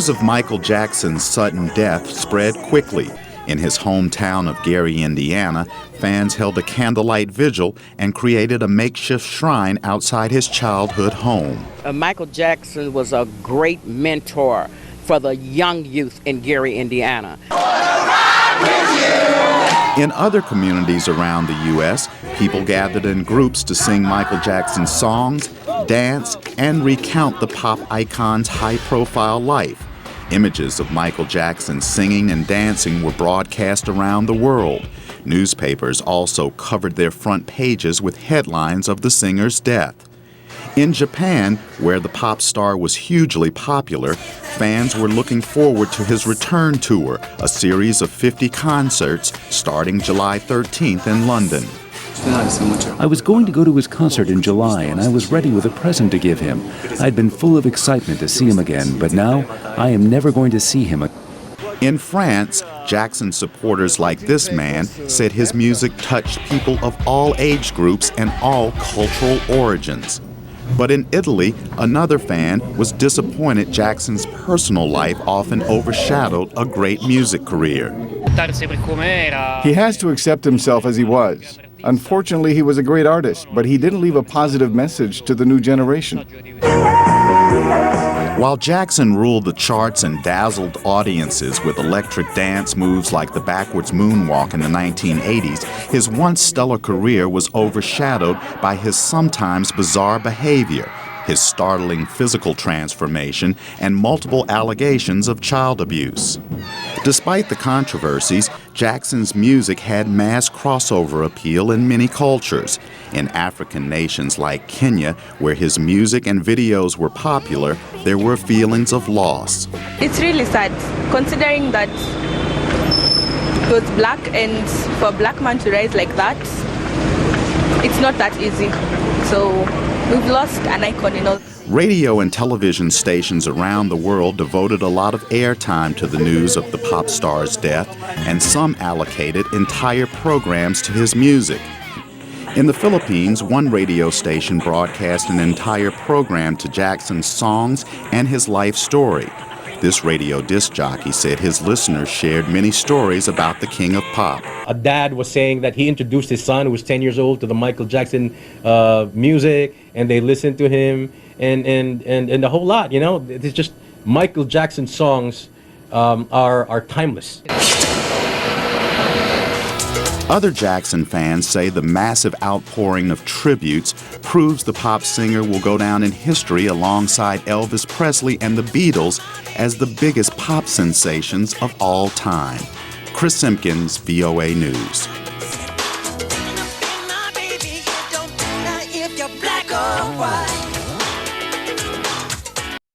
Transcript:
News of Michael Jackson's sudden death spread quickly. In his hometown of Gary, Indiana, fans held a candlelight vigil and created a makeshift shrine outside his childhood home. Michael Jackson was a great mentor for the young youth in Gary, Indiana. In other communities around the U.S., people gathered in groups to sing Michael Jackson's songs, dance, and recount the pop icon's high-profile life. Images of Michael Jackson singing and dancing were broadcast around the world. Newspapers also covered their front pages with headlines of the singer's death. In Japan, where the pop star was hugely popular, fans were looking forward to his return tour, a series of 50 concerts starting July 13th in London. I was going to go to his concert in July, and I was ready with a present to give him. I'd been full of excitement to see him again, but now I am never going to see him again. In France, Jackson supporters like this man said his music touched people of all age groups and all cultural origins. But in Italy, another fan was disappointed Jackson's personal life often overshadowed a great music career. He has to accept himself as he was. Unfortunately, he was a great artist, but he didn't leave a positive message to the new generation. While Jackson ruled the charts and dazzled audiences with electric dance moves like the backwards moonwalk in the 1980s, his once stellar career was overshadowed by his sometimes bizarre behavior, his startling physical transformation, and multiple allegations of child abuse. Despite the controversies, Jackson's music had mass crossover appeal in many cultures. In African nations like Kenya, where his music and videos were popular, there were feelings of loss. It's really sad, considering that he was black, and for a black man to rise like that, it's not that easy. So we've lost an icon, you know. Radio and television stations around the world devoted a lot of airtime to the news of the pop star's death, and some allocated entire programs to his music. In the Philippines, one radio station broadcast an entire program to Jackson's songs and his life story. This radio disc jockey said his listeners shared many stories about the king of pop. A dad was saying that he introduced his son, who was 10 years old, to the Michael Jackson music, and they listened to him, and the whole lot, you know. It's just Michael Jackson songs are timeless. Other Jackson fans say the massive outpouring of tributes proves the pop singer will go down in history alongside Elvis Presley and the Beatles as the biggest pop sensations of all time. Chris Simkins, VOA News.